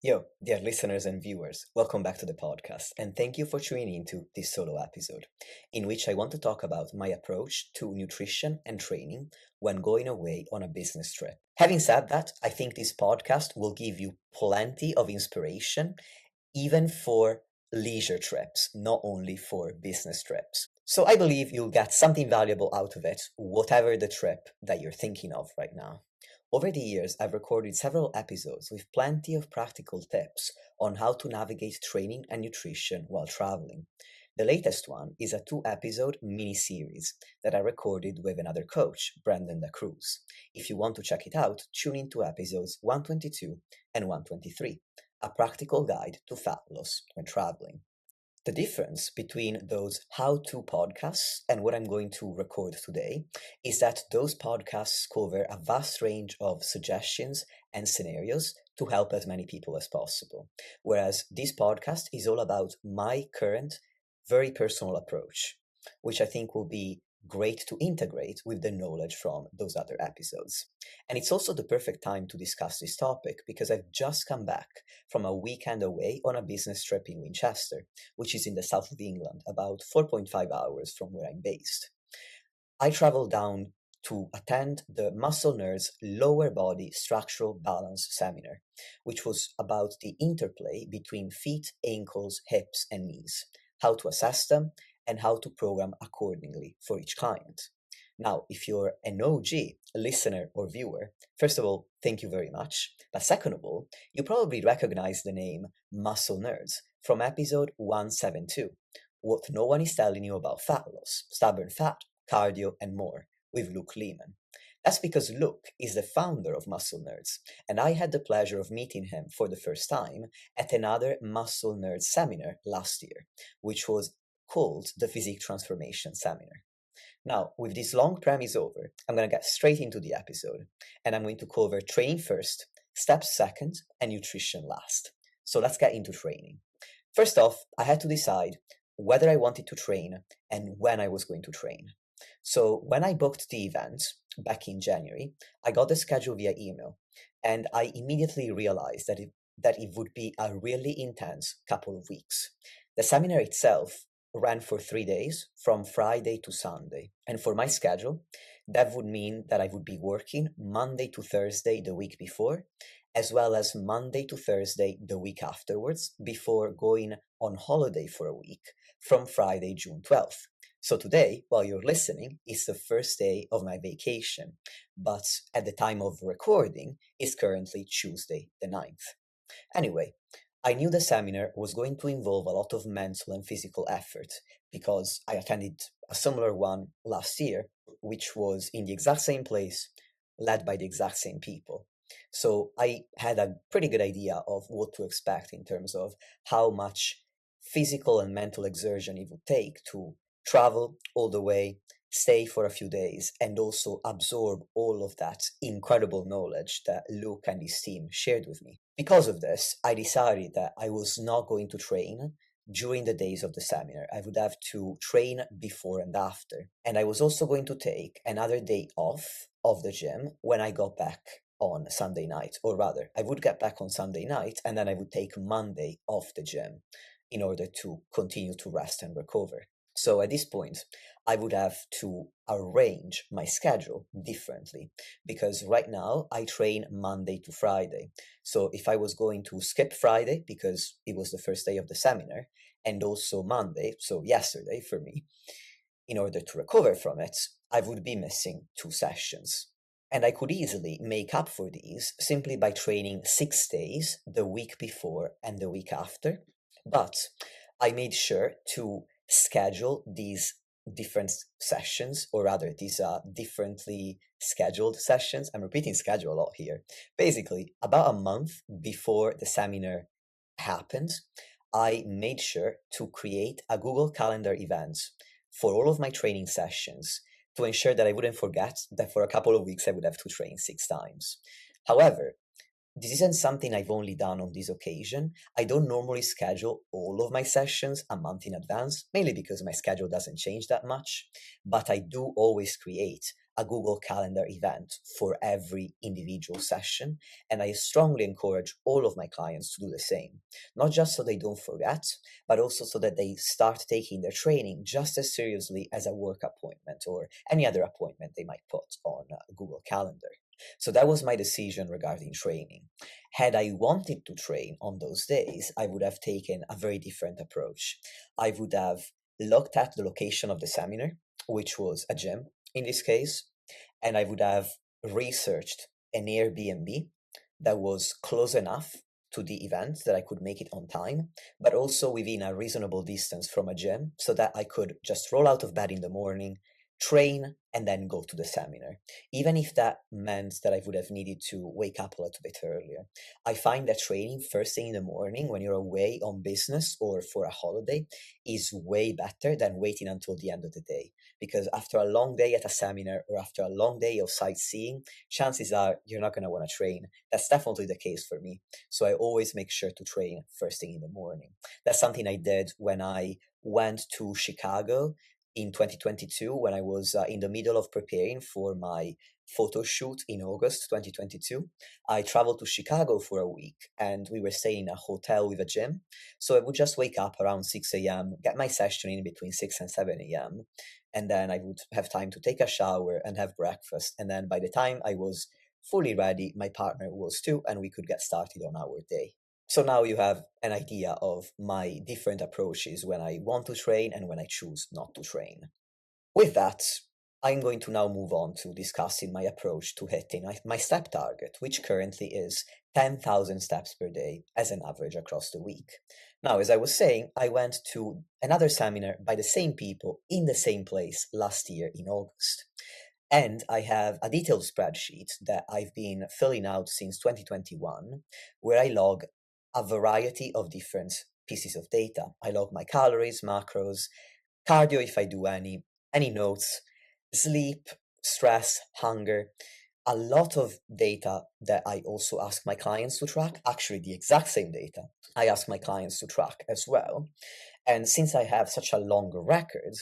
Yo, dear listeners and viewers, welcome back to the podcast, and thank you for tuning into this solo episode, in which I want to talk about my approach to nutrition and training when going away on a business trip. Having said that, I think this podcast will give you plenty of inspiration, even for leisure trips, not only for business trips. So I believe you'll get something valuable out of it, whatever the trip that you're thinking of right now. Over the years, I've recorded several episodes with plenty of practical tips on how to navigate training and nutrition while traveling. The latest one is a 2 episode mini series that I recorded with another coach, Brandon Da Cruz. If you want to check it out, tune in to episodes 122 and 123, a practical guide to fat loss when traveling. The difference between those how to podcasts and what I'm going to record today is that those podcasts cover a vast range of suggestions and scenarios to help as many people as possible. Whereas this podcast is all about my current, very personal approach, which I think will be great to integrate with the knowledge from those other episodes. And it's also the perfect time to discuss this topic because I've just come back from a weekend away on a business trip in Winchester, which is in the south of England, about 4.5 hours from where I'm based. I traveled down to attend the Muscle Nerds Lower Body Structural Balance Seminar, which was about the interplay between feet, ankles, hips, and knees, how to assess them, and how to program accordingly for each client. Now, if you're an OG listener or viewer, first of all, thank you very much. But second of all, you probably recognize the name Muscle Nerds from episode 172, What No One Is Telling You About Fat Loss, Stubborn Fat, Cardio, and More, with Luke Lehman. That's because Luke is the founder of Muscle Nerds, and I had the pleasure of meeting him for the first time at another Muscle Nerds seminar last year, which was called the Physique Transformation Seminar. Now, with this long premise over, I'm going to get straight into the episode, and I'm going to cover training first, steps second, and nutrition last. So let's get into training. First off, I had to decide whether I wanted to train and when I was going to train. So when I booked the event back in January, I got the schedule via email, and I immediately realized that it would be a really intense couple of weeks. The seminar itself ran for 3 days, from Friday to Sunday. And for my schedule, that would mean that I would be working Monday to Thursday the week before, as well as Monday to Thursday the week afterwards, before going on holiday for a week from Friday, June 12th. So today, while you're listening, is the first day of my vacation, but at the time of recording, it's currently Tuesday the 9th. Anyway, I knew the seminar was going to involve a lot of mental and physical effort because I attended a similar one last year, which was in the exact same place, led by the exact same people. So I had a pretty good idea of what to expect in terms of how much physical and mental exertion it would take to travel all the way, stay for a few days, and also absorb all of that incredible knowledge that Luke and his team shared with me. Because of this, I decided that I was not going to train during the days of the seminar. I would have to train before and after. And I was also going to take another day off of the gym when I got back on Sunday night, or rather, I would get back on Sunday night and then I would take Monday off the gym in order to continue to rest and recover. So at this point, I would have to arrange my schedule differently because right now I train Monday to Friday. So if I was going to skip Friday because it was the first day of the seminar, and also Monday, so yesterday for me, in order to recover from it, I would be missing 2 sessions. And I could easily make up for these simply by training 6 days the week before and the week after. But I made sure to schedule these different sessions, or rather, these differently scheduled sessions. I'm repeating schedule a lot here. Basically, about a month before the seminar happened, I made sure to create a Google Calendar event for all of my training sessions to ensure that I wouldn't forget that for a couple of weeks I would have to train 6 times. However, this isn't something I've only done on this occasion. I don't normally schedule all of my sessions a month in advance, mainly because my schedule doesn't change that much, but I do always create a Google Calendar event for every individual session. And I strongly encourage all of my clients to do the same, not just so they don't forget, but also so that they start taking their training just as seriously as a work appointment or any other appointment they might put on Google Calendar. So that was my decision regarding training. Had I wanted to train on those days, I would have taken a very different approach. I would have looked at the location of the seminar, which was a gym in this case, and I would have researched an Airbnb that was close enough to the event that I could make it on time, but also within a reasonable distance from a gym so that I could just roll out of bed in the morning, train, and then go to the seminar, even if that meant that I would have needed to wake up a little bit earlier. I find that training first thing in the morning when you're away on business or for a holiday is way better than waiting until the end of the day. Because after a long day at a seminar or after a long day of sightseeing, chances are you're not going to want to train. That's definitely the case for me. So I always make sure to train first thing in the morning. That's something I did when I went to Chicago in 2022 when I was in the middle of preparing for my photo shoot in August 2022. I traveled to Chicago for a week and we were staying in a hotel with a gym. So I would just wake up around 6 a.m., get my session in between 6 and 7 a.m., and then I would have time to take a shower and have breakfast. And then by the time I was fully ready, my partner was too, and we could get started on our day. So now you have an idea of my different approaches when I want to train and when I choose not to train. With that, I'm going to now move on to discussing my approach to hitting my step target, which currently is 10,000 steps per day as an average across the week. Now, as I was saying, I went to another seminar by the same people in the same place last year in August. And I have a detailed spreadsheet that I've been filling out since 2021, where I log a variety of different pieces of data. I log my calories, macros, cardio if I do any notes, sleep, stress, hunger, a lot of data that I also ask my clients to track, actually the exact same data I ask my clients to track as well. And since I have such a long record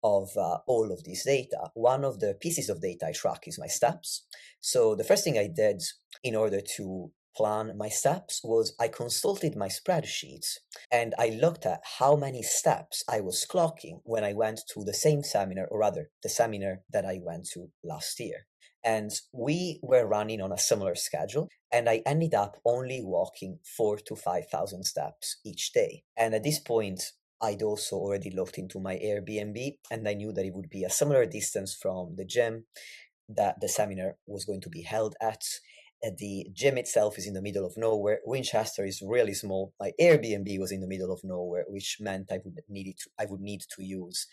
of all of these data, one of the pieces of data I track is my steps. So the first thing I did in order to plan my steps was I consulted my spreadsheets and I looked at how many steps I was clocking when I went to the same seminar, or rather the seminar that I went to last year. And we were running on a similar schedule, and I ended up only walking 4,000 to 5,000 steps each day. And at this point, I'd also already looked into my Airbnb, and I knew that it would be a similar distance from the gym that the seminar was going to be held at. The gym itself is in the middle of nowhere. Winchester is really small. My Airbnb was in the middle of nowhere, which meant I would need to use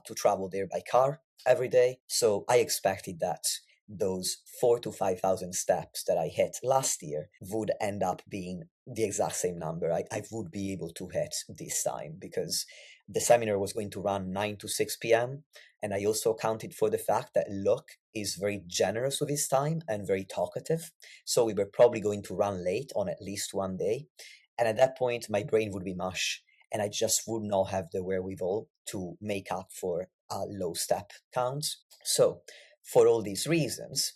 to travel there by car every day. So I expected that those 4,000 to 5,000 steps that I hit last year would end up being the exact same number I would be able to hit this time, because the seminar was going to run 9 to 6 p.m. And I also accounted for the fact that Luke is very generous with his time and very talkative. So we were probably going to run late on at least one day. And at that point, my brain would be mush and I just would not have the wherewithal to make up for low step counts. So for all these reasons,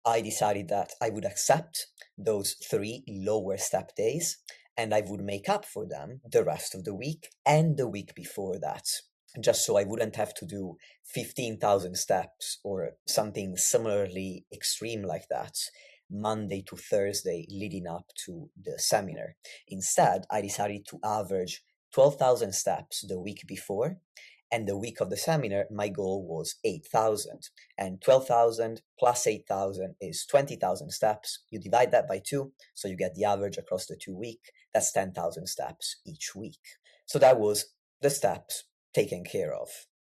I decided that I would accept those 3 lower step days and I would make up for them the rest of the week and the week before that, just so I wouldn't have to do 15,000 steps or something similarly extreme like that Monday to Thursday leading up to the seminar. Instead, I decided to average 12,000 steps the week before, and the week of the seminar, my goal was 8,000. And 12,000 plus 8,000 is 20,000 steps. You divide that by 2, so you get the average across the 2 weeks. That's 10,000 steps each week. So that was the steps taken care of.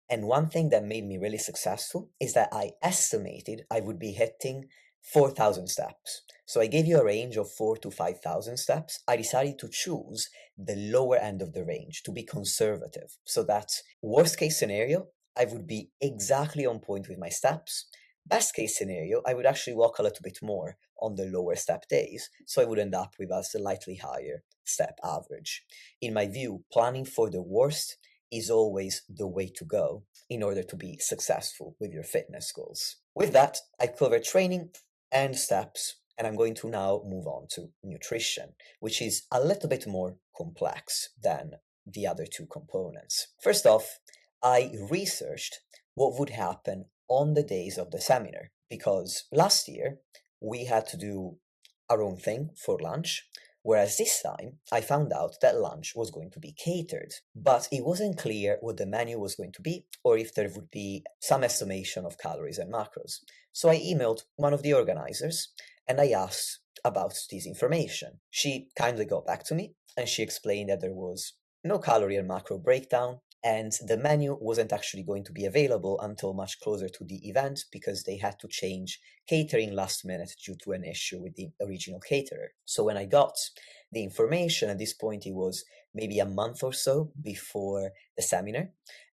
And one thing that made me really successful is that I estimated I would be hitting 4,000 steps. So I gave you a range of 4,000 to 5,000 steps. I decided to choose the lower end of the range to be conservative, so that worst case scenario, I would be exactly on point with my steps. Best case scenario, I would actually walk a little bit more on the lower step days, so I would end up with a slightly higher step average. In my view, planning for the worst is always the way to go in order to be successful with your fitness goals. With that, I covered training and steps, and I'm going to now move on to nutrition, which is a little bit more complex than the other two components. First off, I researched what would happen on the days of the seminar, because last year we had to do our own thing for lunch, whereas this time I found out that lunch was going to be catered, but it wasn't clear what the menu was going to be or if there would be some estimation of calories and macros. So I emailed one of the organizers and I asked about this information. She kindly got back to me and she explained that there was no calorie and macro breakdown, and the menu wasn't actually going to be available until much closer to the event because they had to change catering last minute due to an issue with the original caterer. So when I got the information, at this point it was maybe a month or so before the seminar,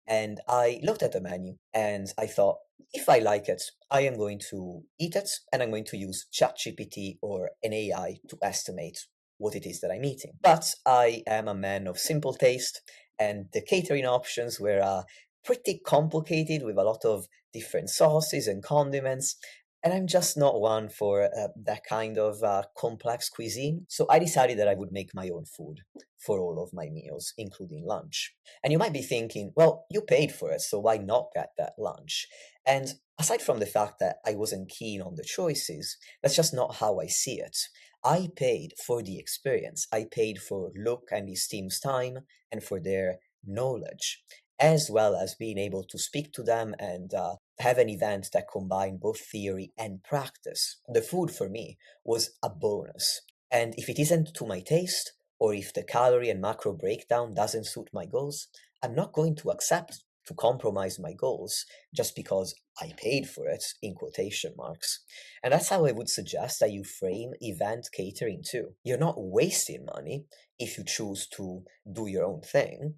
and I looked at the menu and I thought, if I like it, I am going to eat it and I'm going to use ChatGPT or an AI to estimate what it is that I'm eating. But I am a man of simple taste, and the catering options were pretty complicated with a lot of different sauces and condiments, and I'm just not one for that kind of complex cuisine. So I decided that I would make my own food for all of my meals, including lunch. And you might be thinking, well, you paid for it, so why not get that lunch? And aside from the fact that I wasn't keen on the choices, that's just not how I see it. I paid for the experience. I paid for Luke and his team's time and for their knowledge, as well as being able to speak to them and have an event that combined both theory and practice. The food for me was a bonus. And if it isn't to my taste, or if the calorie and macro breakdown doesn't suit my goals, I'm not going to accept to compromise my goals just because I paid for it, in quotation marks. And that's how I would suggest that you frame event catering too. You're not wasting money if you choose to do your own thing,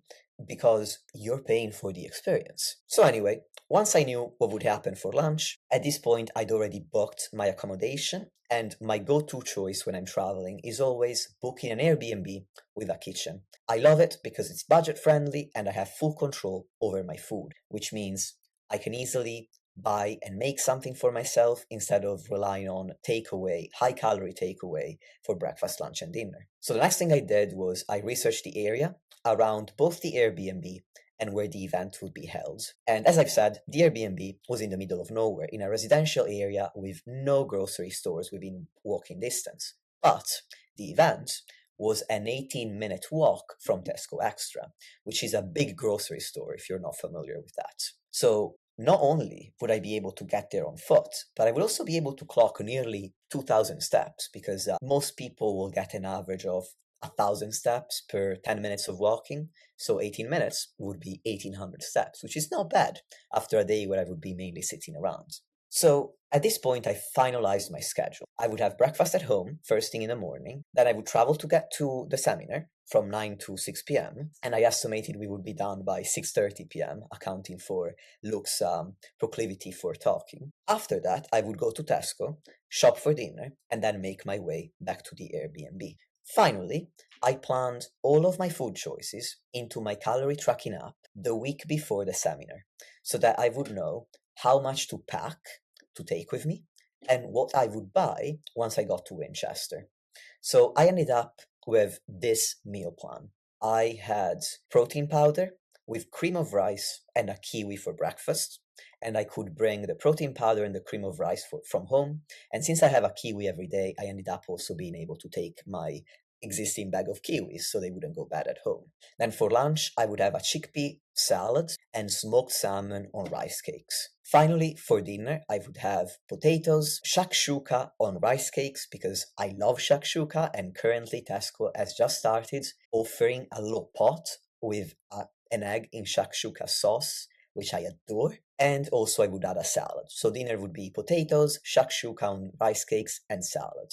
because you're paying for the experience. So anyway, once I knew what would happen for lunch, at this point I'd already booked my accommodation, and my go-to choice when I'm traveling is always booking an Airbnb with a kitchen. I love it because it's budget friendly and I have full control over my food, which means I can easily buy and make something for myself instead of relying on takeaway, high calorie takeaway for breakfast, lunch, and dinner. So the next thing I did was I researched the area around both the Airbnb and where the event would be held. And as I've said, the Airbnb was in the middle of nowhere, in a residential area with no grocery stores within walking distance. But the event was an 18-minute walk from Tesco Extra, which is a big grocery store if you're not familiar with that. So not only would I be able to get there on foot, but I would also be able to clock nearly 2,000 steps, because most people will get an average of 1,000 steps per 10 minutes of walking. So 18 minutes would be 1,800 steps, which is not bad after a day where I would be mainly sitting around. So at this point, I finalized my schedule. I would have breakfast at home first thing in the morning. Then I would travel to get to the seminar from 9 to 6 p.m. And I estimated we would be done by 6:30 p.m., accounting for Luke's proclivity for talking. After that, I would go to Tesco, shop for dinner, and then make my way back to the Airbnb. Finally, I planned all of my food choices into my calorie tracking app the week before the seminar, so that I would know how much to pack to take with me and what I would buy once I got to Winchester. So I ended up with this meal plan. I had protein powder with cream of rice and a kiwi for breakfast, and I could bring the protein powder and the cream of rice from home. And since I have a kiwi every day, I ended up also being able to take my existing bag of kiwis so they wouldn't go bad at home. Then for lunch, I would have a chickpea salad and smoked salmon on rice cakes. Finally, for dinner, I would have potatoes, shakshuka on rice cakes because I love shakshuka, and currently Tesco has just started offering a little pot with an egg in shakshuka sauce, which I adore. And also I would add a salad. So dinner would be potatoes, shakshuka on rice cakes, and salad.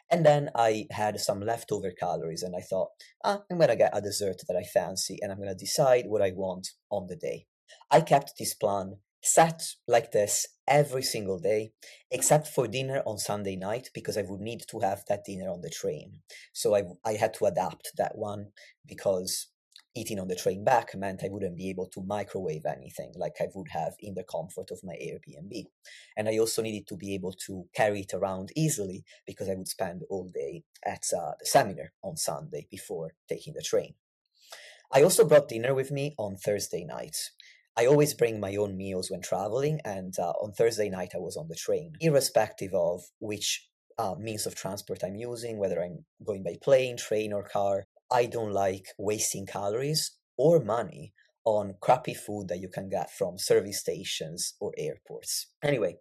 And then I had some leftover calories and I thought, I'm going to get a dessert that I fancy and I'm going to decide what I want on the day. I kept this plan set like this every single day, except for dinner on Sunday night, because I would need to have that dinner on the train. So I had to adapt that one because eating on the train back meant I wouldn't be able to microwave anything like I would have in the comfort of my Airbnb. And I also needed to be able to carry it around easily because I would spend all day at the seminar on Sunday before taking the train. I also brought dinner with me on Thursday night. I always bring my own meals when traveling, and on Thursday night I was on the train, irrespective of which means of transport I'm using, whether I'm going by plane, train, or car. I don't like wasting calories or money on crappy food that you can get from service stations or airports. Anyway,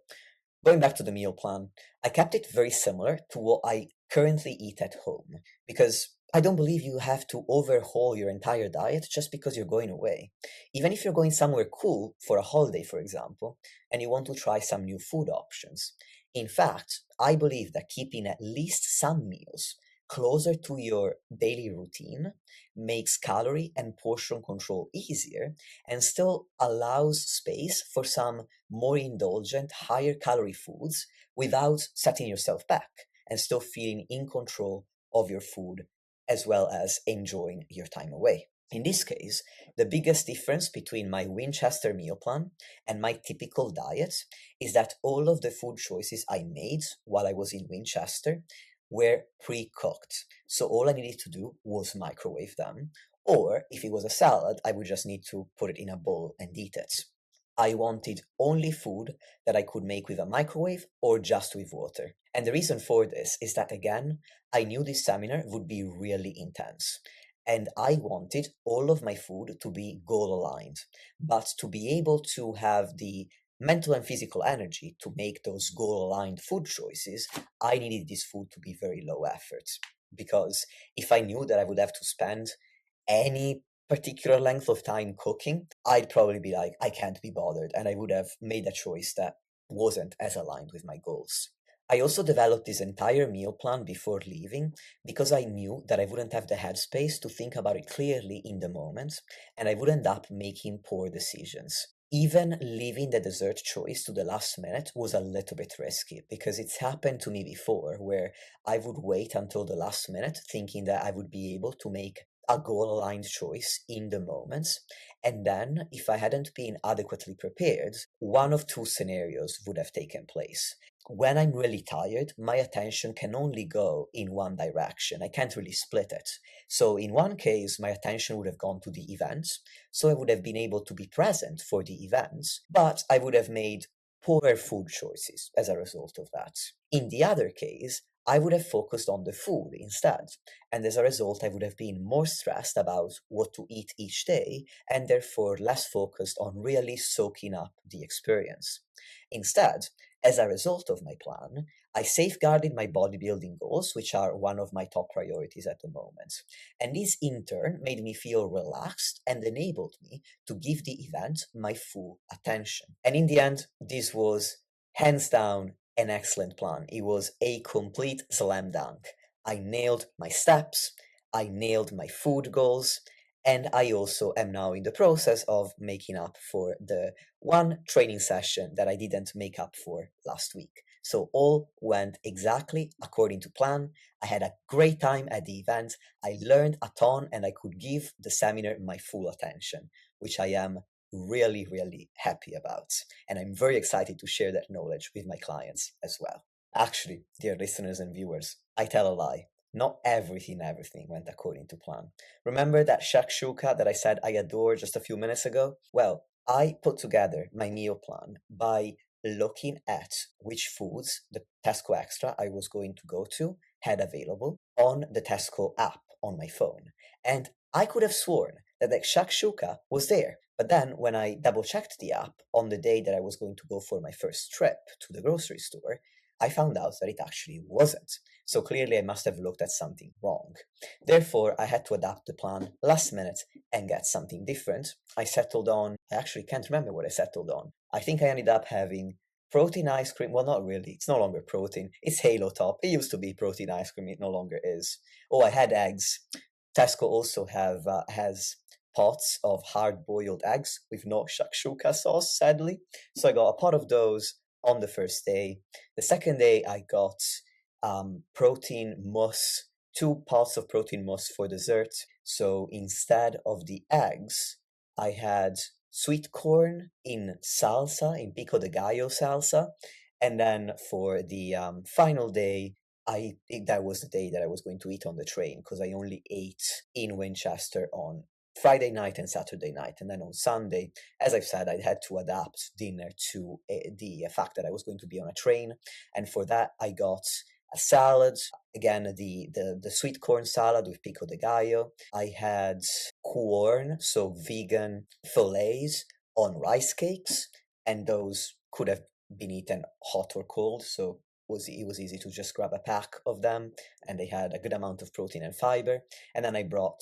going back to the meal plan, I kept it very similar to what I currently eat at home because I don't believe you have to overhaul your entire diet just because you're going away. Even if you're going somewhere cool for a holiday, for example, and you want to try some new food options. In fact, I believe that keeping at least some meals closer to your daily routine makes calorie and portion control easier and still allows space for some more indulgent, higher calorie foods without setting yourself back and still feeling in control of your food as well as enjoying your time away. In this case, the biggest difference between my Winchester meal plan and my typical diet is that all of the food choices I made while I was in Winchester were pre-cooked. So all I needed to do was microwave them. Or if it was a salad, I would just need to put it in a bowl and eat it. I wanted only food that I could make with a microwave or just with water. And the reason for this is that, again, I knew this seminar would be really intense. And I wanted all of my food to be goal aligned. But to be able to have the mental and physical energy to make those goal aligned food choices, I needed this food to be very low effort. Because if I knew that I would have to spend any particular length of time cooking, I'd probably be like, I can't be bothered. And I would have made a choice that wasn't as aligned with my goals. I also developed this entire meal plan before leaving because I knew that I wouldn't have the headspace to think about it clearly in the moment and I would end up making poor decisions. Even leaving the dessert choice to the last minute was a little bit risky because it's happened to me before where I would wait until the last minute thinking that I would be able to make a goal aligned choice in the moment. And then, if I hadn't been adequately prepared, one of two scenarios would have taken place. When I'm really tired, my attention can only go in one direction. I can't really split it. So, in one case, my attention would have gone to the events, so I would have been able to be present for the events, but I would have made poorer food choices as a result of that. In the other case, I would have focused on the food instead, and as a result, I would have been more stressed about what to eat each day and therefore less focused on really soaking up the experience. Instead, as a result of my plan, I safeguarded my bodybuilding goals, which are one of my top priorities at the moment. And this in turn made me feel relaxed and enabled me to give the event my full attention. And in the end, this was hands down an excellent plan. It was a complete slam dunk. I nailed my steps, I nailed my food goals, and I also am now in the process of making up for the one training session that I didn't make up for last week. So all went exactly according to plan. I had a great time at the event. I learned a ton and I could give the seminar my full attention, which I am really, really happy about. And I'm very excited to share that knowledge with my clients as well. Actually, dear listeners and viewers, I tell a lie. Not everything went according to plan. Remember that shakshuka that I said I adore just a few minutes ago? Well, I put together my meal plan by looking at which foods the Tesco Extra I was going to go to had available on the Tesco app on my phone. And I could have sworn that the shakshuka was there. But then when I double checked the app on the day that I was going to go for my first trip to the grocery store, I found out that it actually wasn't. So clearly I must have looked at something wrong. Therefore, I had to adapt the plan last minute and get something different. I actually can't remember what I settled on. I think I ended up having protein ice cream. Well, not really. It's no longer protein. It's Halo Top. It used to be protein ice cream. It no longer is. Oh, I had eggs. Tesco also has pots of hard-boiled eggs with no shakshuka sauce, sadly. So I got a pot of those on the first day. The second day, I got protein mousse, 2 pots of protein mousse for dessert. So instead of the eggs, I had sweet corn in salsa, in pico de gallo salsa. And then for the final day, that was the day that I was going to eat on the train because I only ate in Winchester on Friday night and Saturday night. And then on Sunday, as I've said, I had to adapt dinner to the fact that I was going to be on a train. And for that, I got a salad, again, the sweet corn salad with pico de gallo. I had corn, so vegan fillets on rice cakes, and those could have been eaten hot or cold, so it was easy to just grab a pack of them, and they had a good amount of protein and fiber. And then I brought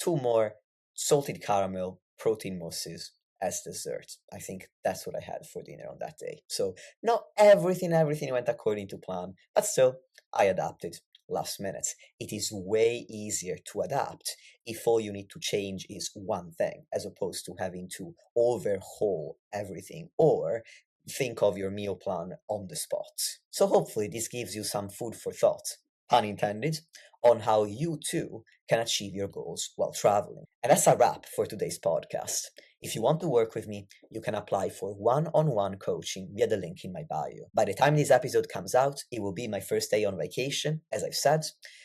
two more salted caramel protein mousses as dessert. I think that's what I had for dinner on that day. So not everything went according to plan, but still I adapted last minute. It is way easier to adapt if all you need to change is one thing, as opposed to having to overhaul everything or think of your meal plan on the spot. So hopefully this gives you some food for thought, pun intended, on how you too can achieve your goals while traveling. And that's a wrap for today's podcast. If you want to work with me, you can apply for one-on-one coaching via the link in my bio. By the time this episode comes out, it will be my first day on vacation, as I've said,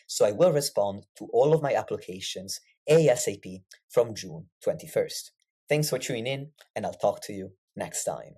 so I will respond to all of my applications ASAP from June 21st. Thanks for tuning in, and I'll talk to you next time.